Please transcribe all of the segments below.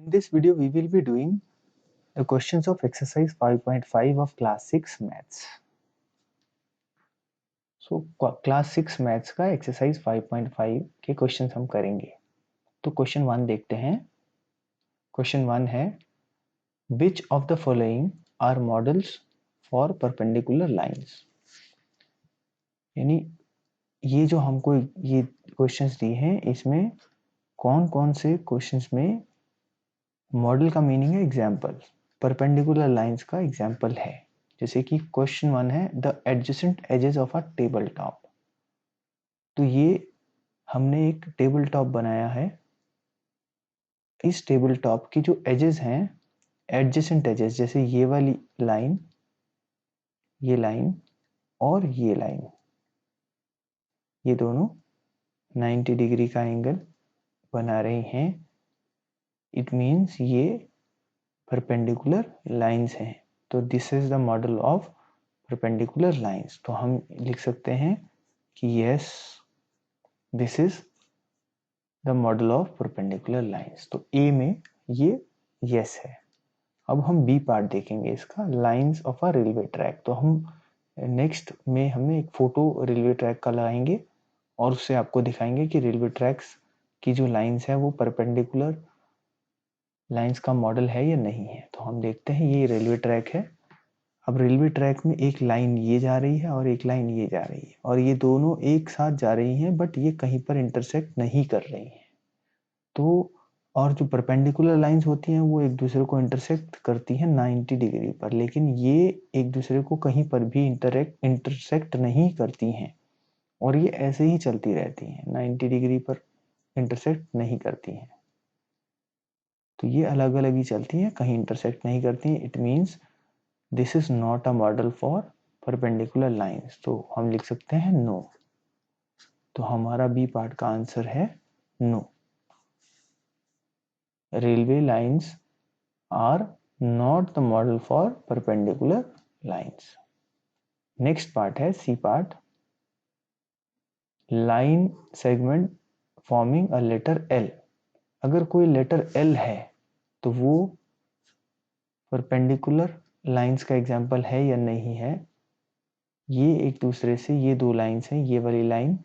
In this video, we will be doing the questions of exercise 5.5 of class 6 maths. So class 6 maths का exercise 5.5 के questions हम करेंगे. तो question 1 देखते हैं. Question 1 है which of the following are models for perpendicular lines? यानी ये जो हमको ये questions दी हैं इसमें कौन कौन से questions में मॉडल का मीनिंग है एग्जाम्पल, परपेंडिकुलर लाइंस का एग्जाम्पल है. जैसे कि क्वेश्चन 1 है the adjacent edges of a table top. तो ये हमने एक टेबल टॉप बनाया है. इस टेबल टॉप की जो एजेस हैं एडजेसेंट एजेस, जैसे ये वाली लाइन, ये लाइन और ये लाइन, ये दोनों 90 डिग्री का एंगल बना रही हैं. इट मीन्स ये परपेंडिकुलर लाइंस हैं. तो this is the model of perpendicular lines. तो हम लिख सकते हैं कि yes this is the model of perpendicular lines. तो ए में ये यस है. अब हम बी पार्ट देखेंगे इसका, lines of a railway track. तो हम नेक्स्ट में हमें एक फोटो रेलवे ट्रैक का लगाएंगे और उससे आपको दिखाएंगे कि रेलवे ट्रैक्स की जो लाइंस है वो परपेंडिकुलर लाइंस का मॉडल है या नहीं है. तो हम देखते हैं ये रेलवे ट्रैक है. अब रेलवे ट्रैक में एक लाइन ये जा रही है और एक लाइन ये जा रही है और ये दोनों एक साथ जा रही हैं बट ये कहीं पर इंटरसेक्ट नहीं कर रही हैं. तो और जो परपेंडिकुलर लाइंस होती हैं वो एक दूसरे को इंटरसेक्ट करती हैं 90 डिग्री पर, लेकिन ये एक दूसरे को कहीं पर भी इंटरसेक्ट नहीं करती हैं और ये ऐसे ही चलती रहती हैं, 90 डिग्री पर इंटरसेक्ट नहीं करती हैं. तो ये अलग अलग ही चलती हैं, कहीं इंटरसेक्ट नहीं करती हैं. It means this is not a model for perpendicular lines. तो हम लिख सकते हैं नो. तो हमारा बी पार्ट का आंसर है no. Railway lines are not the model for perpendicular lines. Next part है C part, line segment forming a letter L. अगर कोई लेटर एल है तो वो परपेंडिकुलर लाइंस का एग्जाम्पल है या नहीं है. ये एक दूसरे से, ये दो लाइंस हैं, ये वाली लाइन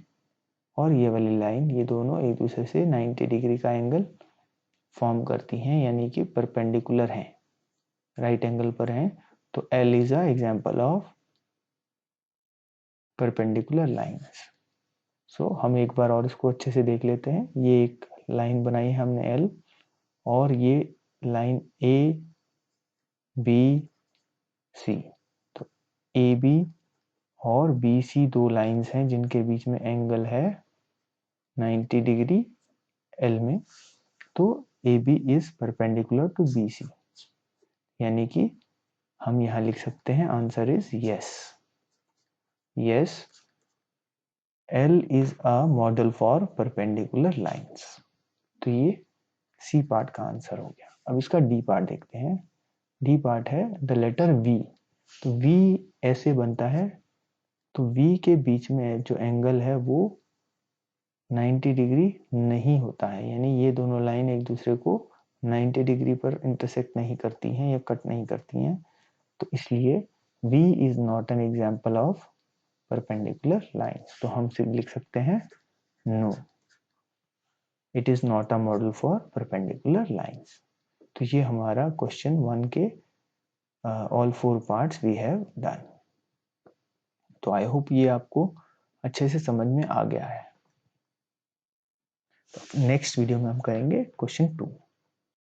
और ये वाली लाइन, ये दोनों एक दूसरे से 90 डिग्री का एंगल फॉर्म करती हैं, यानी कि परपेंडिकुलर हैं, राइट एंगल पर हैं. तो L is a example of perpendicular lines. So हम एक बार और इसको अच्छे से देख लेते हैं. ये एक लाइन बनाई है हमने L और ये लाइन A B C. तो AB और BC दो लाइंस हैं जिनके बीच में एंगल है 90 डिग्री L में. तो AB is perpendicular to BC, यानी कि हम यहां लिख सकते हैं answer is yes. Yes L is a model for perpendicular lines. तो ये सी पार्ट का आंसर हो गया. अब इसका डी पार्ट देखते हैं. डी पार्ट है द लेटर V. तो V ऐसे बनता है. तो V के बीच में जो एंगल है वो 90 डिग्री नहीं होता है, यानी ये दोनों लाइन एक दूसरे को 90 डिग्री पर इंटरसेक्ट नहीं करती हैं या कट नहीं करती हैं. तो इसलिए V is not an example of perpendicular lines. तो हम सिर्फ लिख सकते हैं no, it is not a model for perpendicular lines. तो ये हमारा क्वेश्चन 1 के all 4 parts we have done. तो आई होप ये आपको अच्छे से समझ में आ गया है. नेक्स्ट वीडियो में हम करेंगे क्वेश्चन 2.